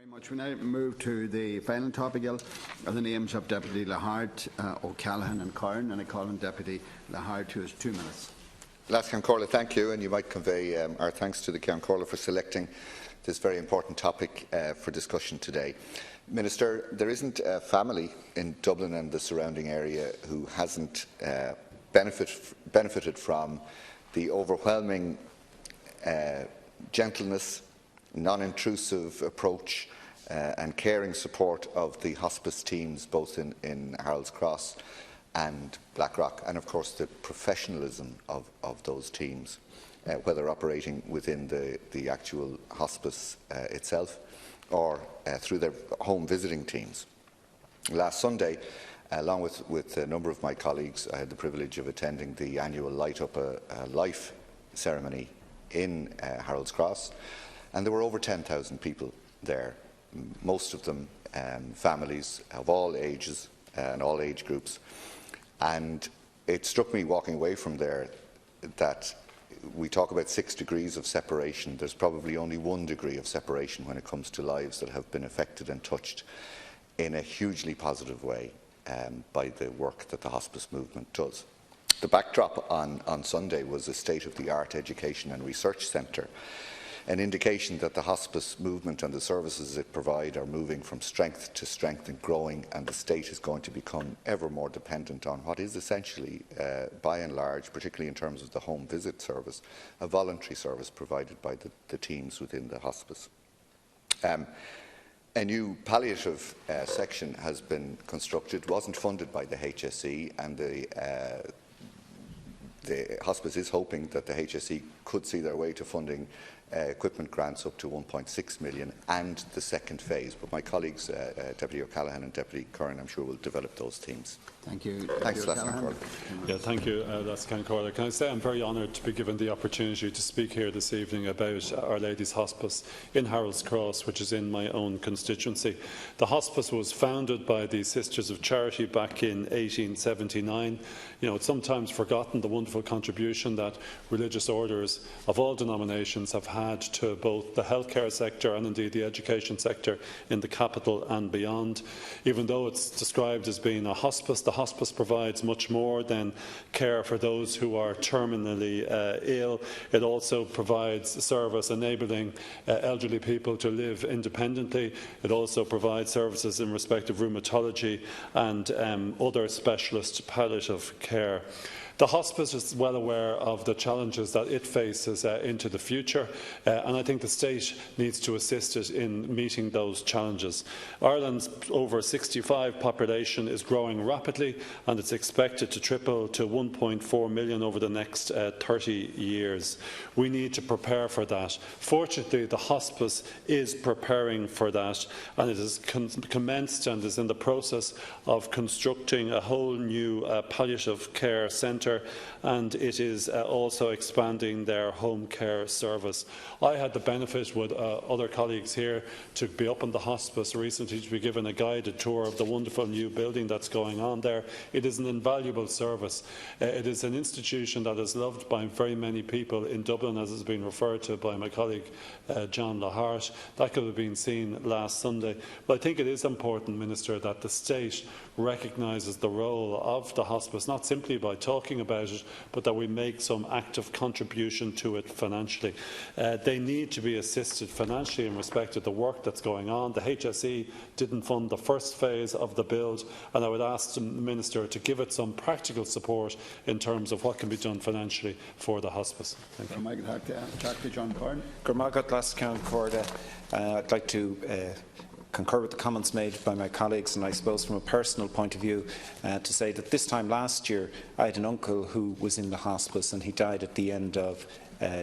Very much. We now move to the final topic of the names of Deputy Lahart, O'Callaghan and Kern, and I call on Deputy Lahart, who has 2 minutes. Last Cairn thank you, and you might convey our thanks to the Cairn for selecting this very important topic for discussion today. Minister, there isn't a family in Dublin and the surrounding area who hasn't benefited from the overwhelming gentleness, non-intrusive approach and caring support of the hospice teams both in Harold's Cross and Blackrock, and of course the professionalism of those teams, whether operating within the actual hospice itself or through their home visiting teams. Last Sunday, along with a number of my colleagues, I had the privilege of attending the annual Light Up a Life ceremony in Harold's Cross, and there were over 10,000 people there, most of them families of all ages and all age groups. And it struck me walking away from there that we talk about 6 degrees of separation. There's probably only 1 degree of separation when it comes to lives that have been affected and touched in a hugely positive way by the work that the hospice movement does. The backdrop on Sunday was a state-of-the-art education and research centre, an indication that the hospice movement and the services it provides are moving from strength to strength and growing, and the state is going to become ever more dependent on what is essentially, by and large, particularly in terms of the home visit service, a voluntary service provided by the teams within the hospice. A new palliative section has been constructed, wasn't funded by the HSE, and the hospice is hoping that the HSE could see their way to funding equipment grants up to 1.6 million and the second phase. But my colleagues, Deputy O'Callaghan and Deputy Kern, I'm sure will develop those teams. Thank you. Thanks, Lachlan. Yeah, thank you, Lachlan Corley. Can I say I'm very honoured to be given the opportunity to speak here this evening about Our Lady's Hospice in Harold's Cross, which is in my own constituency. The hospice was founded by the Sisters of Charity back in 1879. You know, it's sometimes forgotten the wonderful contribution that religious orders of all denominations have had to both the healthcare sector and indeed the education sector in the capital and beyond. Even though it's described as being a hospice, the hospice provides much more than care for those who are terminally ill. It also provides service enabling elderly people to live independently. It also provides services in respect of rheumatology and other specialist palliative care. The hospice is well aware of the challenges that it faces into the future, and I think the state needs to assist it in meeting those challenges. Ireland's over 65 population is growing rapidly, and it's expected to triple to 1.4 million over the next 30 years. We need to prepare for that. Fortunately, the hospice is preparing for that, and it has commenced and is in the process of constructing a whole new palliative care centre, and it is also expanding their home care service. I had the benefit with other colleagues here to be up in the hospice recently to be given a guided tour of the wonderful new building that's going on there. It is an invaluable service. It is an institution that is loved by very many people in Dublin, as has been referred to by my colleague John Lahart. That could have been seen last Sunday. But I think it is important, Minister, that the state recognises the role of the hospice, not simply by talking about it, but that we make some active contribution to it financially. They need to be assisted financially in respect of the work that's going on. The HSE didn't fund the first phase of the build, and I would ask the Minister to give it some practical support in terms of what can be done financially for the hospice. Thank you. I'd like to concur with the comments made by my colleagues, and I suppose from a personal point of view to say that this time last year I had an uncle who was in the hospice and he died at the end of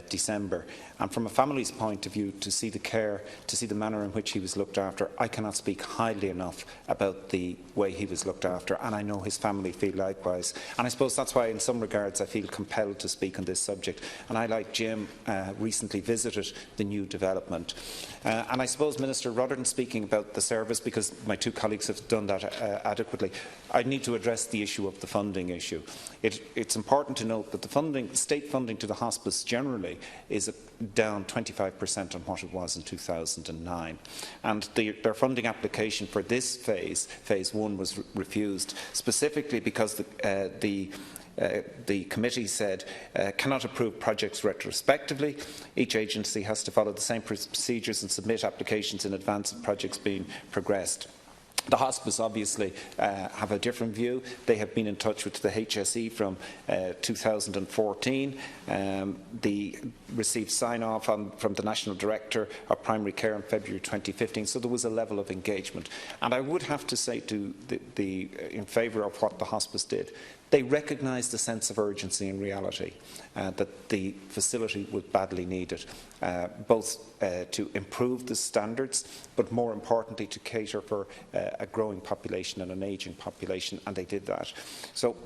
December. And from a family's point of view, to see the care, to see the manner in which he was looked after, I cannot speak highly enough about the way he was looked after, and I know his family feel likewise. And I suppose that's why in some regards I feel compelled to speak on this subject. And I, like Jim, recently visited the new development. And I suppose, Minister, rather than speaking about the service, because my two colleagues have done that adequately, I need to address the issue of the funding issue. It's important to note that the state funding to the hospice generally generally is down 25% on what it was in 2009. And their funding application for this phase 1, was refused, specifically because the committee said cannot approve projects retrospectively. Each agency has to follow the same procedures and submit applications in advance of projects being progressed. The Hospice obviously have a different view. They have been in touch with the HSE from 2014. They received sign-off from the National Director of Primary Care in February 2015, so there was a level of engagement. And I would have to say in favour of what the Hospice did, they recognised the sense of urgency and reality that the facility was badly needed, both to improve the standards, but more importantly to cater for a growing population and an ageing population, and they did that. So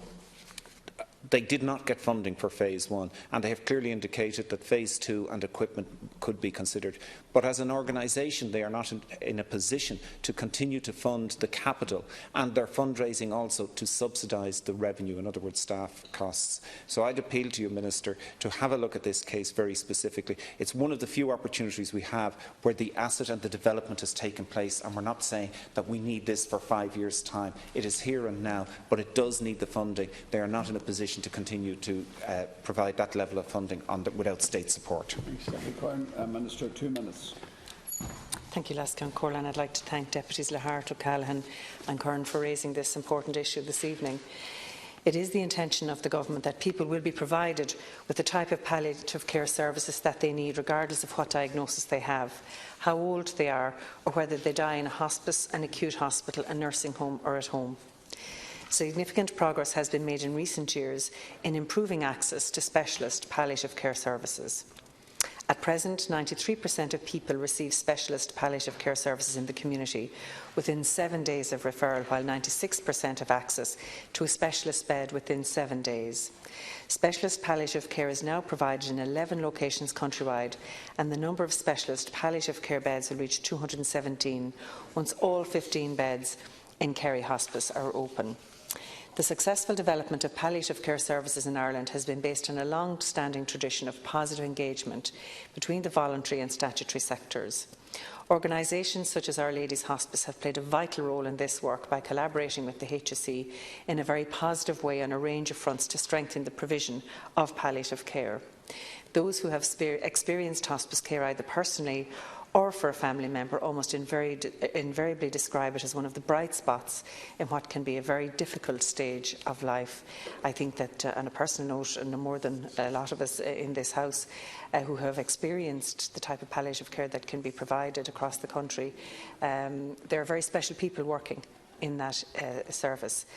they did not get funding for phase 1, and they have clearly indicated that phase 2 and equipment could be considered. But as an organisation, they are not in a position to continue to fund the capital and their fundraising also to subsidise the revenue, in other words, staff costs. So I'd appeal to you, Minister, to have a look at this case very specifically. It's one of the few opportunities we have where the asset and the development has taken place, and we're not saying that we need this for 5 years' time. It is here and now, but it does need the funding. They are not in a position to continue to provide that level of funding without state support. Minister, 2 minutes. Thank you, Lascan Corlin. I'd like to thank Deputies Lahart, O'Callaghan and Kern for raising this important issue this evening. It is the intention of the Government that people will be provided with the type of palliative care services that they need, regardless of what diagnosis they have, how old they are, or whether they die in a hospice, an acute hospital, a nursing home or at home. Significant progress has been made in recent years in improving access to specialist palliative care services. At present, 93% of people receive specialist palliative care services in the community within 7 days of referral, while 96% have access to a specialist bed within 7 days. Specialist palliative care is now provided in 11 locations countrywide, and the number of specialist palliative care beds will reach 217 once all 15 beds in Kerry Hospice are open. The successful development of palliative care services in Ireland has been based on a long-standing tradition of positive engagement between the voluntary and statutory sectors. Organisations such as Our Lady's Hospice have played a vital role in this work by collaborating with the HSE in a very positive way on a range of fronts to strengthen the provision of palliative care. Those who have experienced hospice care either personally or for a family member almost invariably describe it as one of the bright spots in what can be a very difficult stage of life. I think that, on a personal note, and more than a lot of us in this House who have experienced the type of palliative care that can be provided across the country, there are very special people working in that service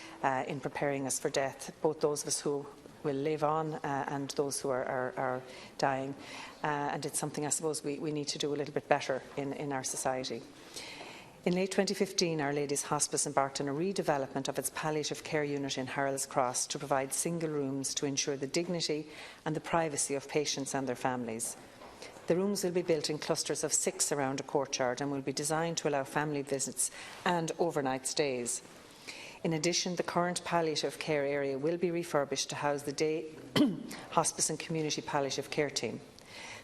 in preparing us for death, both those of us who will live on and those who are dying. And it's something I suppose we need to do a little bit better in our society. In late 2015, Our Lady's Hospice embarked on a redevelopment of its palliative care unit in Harold's Cross to provide single rooms to ensure the dignity and the privacy of patients and their families. The rooms will be built in clusters of 6 around a courtyard and will be designed to allow family visits and overnight stays. In addition, the current palliative care area will be refurbished to house the day hospice and community palliative care team.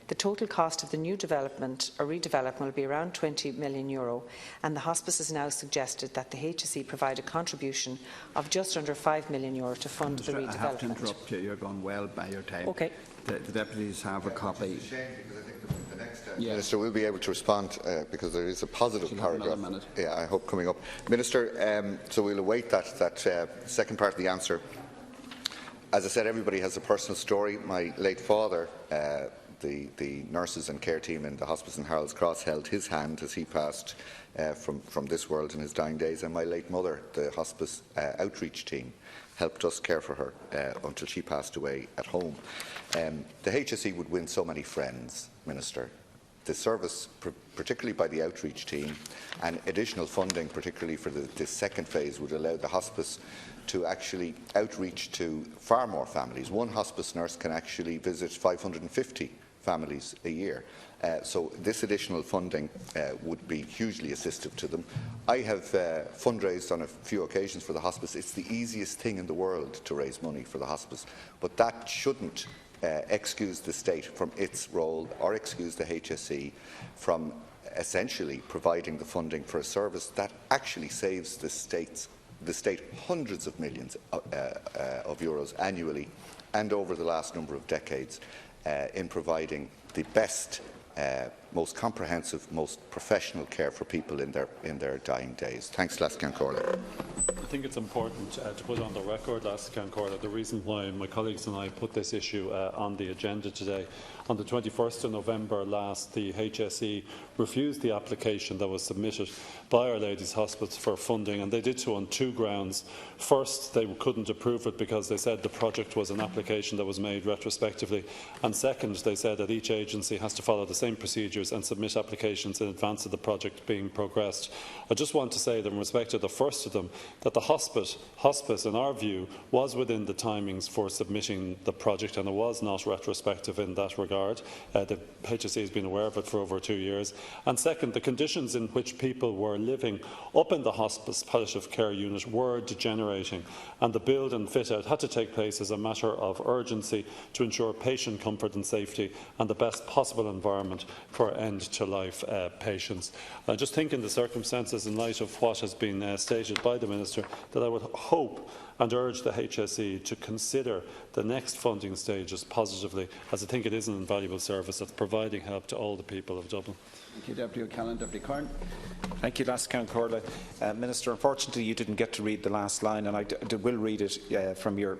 The total cost of the new development or redevelopment will be around €20 million, and the Hospice has now suggested that the HSE provide a contribution of just under €5 million to fund the redevelopment. I have to interrupt you. You're going well by your time. Okay. The deputies have a copy. It's a shame because I think the next Minister will be able to respond because there is a positive paragraph. Yeah, I hope coming up. Minister, so we'll await that second part of the answer. As I said, everybody has a personal story. My late father, the nurses and care team in the hospice in Harold's Cross, held his hand as he passed from this world in his dying days, and my late mother, the hospice outreach team, helped us care for her until she passed away at home. The HSE would win so many friends, Minister. The service, particularly by the outreach team, and additional funding, particularly for the second phase, would allow the hospice to actually outreach to far more families. One hospice nurse can actually visit 550 families a year. So this additional funding would be hugely assistive to them. I have fundraised on a few occasions for the hospice. It's the easiest thing in the world to raise money for the hospice, but that shouldn't excuse the state from its role or excuse the HSE from essentially providing the funding for a service that actually saves the state hundreds of millions of euros annually and over the last number of decades in providing the best, most comprehensive, most professional care for people in their dying days. Thanks, Lascan Corley. I think it's important to put on the record, Lascan Corley, the reason why my colleagues and I put this issue on the agenda today. On the 21st of November last, the HSE refused the application that was submitted by Our Lady's Hospice for funding, and they did so on two grounds. First, they couldn't approve it because they said the project was an application that was made retrospectively, and second, they said that each agency has to follow the same procedures and submit applications in advance of the project being progressed. I just want to say that in respect to the first of them, that the hospice, in our view, was within the timings for submitting the project, and it was not retrospective in that regard. The HSE has been aware of it for over 2 years. And second, the conditions in which people were living up in the hospice palliative care unit were degenerating, and the build and fit out had to take place as a matter of urgency to ensure patient comfort and safety and the best possible environment for end-to-life patients. I just think in the circumstances, in light of what has been stated by the Minister, that I would hope and urge the HSE to consider the next funding stages positively, as I think it is an invaluable service that's providing help to all the people of Dublin. Thank you, Deputy O'Callaghan. Deputy Kern. Thank you, Lascan Corley. Minister, unfortunately you didn't get to read the last line, and I will read it from your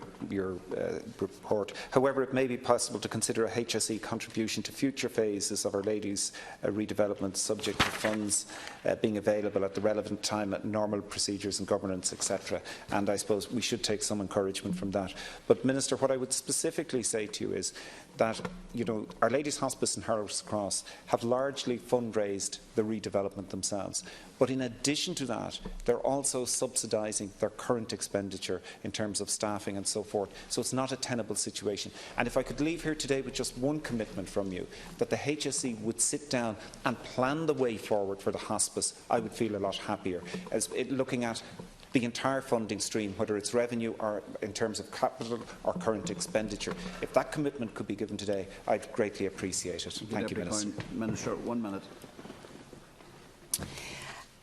report. However, it may be possible to consider a HSE contribution to future phases of Our Lady's redevelopment, subject to funds being available at the relevant time at normal procedures and governance, etc. And I suppose we should take some encouragement from that. But, Minister, what I would specifically say to you is that, Our Lady's Hospice and Harold's Cross have largely fundraised the redevelopment themselves. But in addition to that, they're also subsidising their current expenditure in terms of staffing and so forth. So it's not a tenable situation. And if I could leave here today with just one commitment from you, that the HSE would sit down and plan the way forward for the hospice, I would feel a lot happier. Looking at the entire funding stream, whether it's revenue or in terms of capital or current expenditure. If that commitment could be given today, I'd greatly appreciate it. Thank you, Minister. Minister, 1 minute.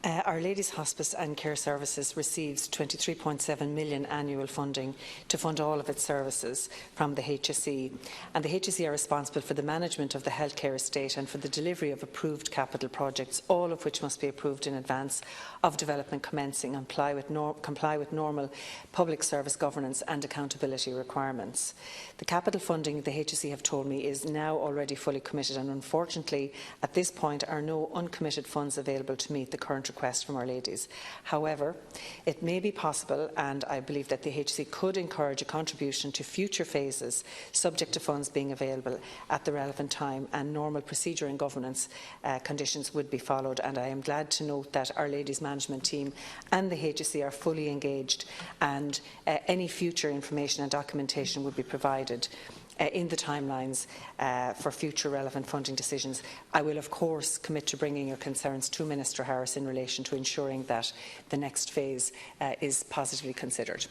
Our Lady's Hospice and Care Services receives 23.7 million annual funding to fund all of its services from the HSE, and the HSE are responsible for the management of the healthcare estate and for the delivery of approved capital projects, all of which must be approved in advance of development commencing and comply with normal public service governance and accountability requirements. The capital funding, the HSE have told me, is now already fully committed, and unfortunately at this point are no uncommitted funds available to meet the current request from Our Ladies. However, it may be possible, and I believe that the HSE could encourage a contribution to future phases, subject to funds being available at the relevant time, and normal procedure and governance conditions would be followed. And I am glad to note that Our Ladies management team and the HSE are fully engaged, and any future information and documentation would be provided in the timelines for future relevant funding decisions. I will of course commit to bringing your concerns to Minister Harris in relation to ensuring that the next phase is positively considered.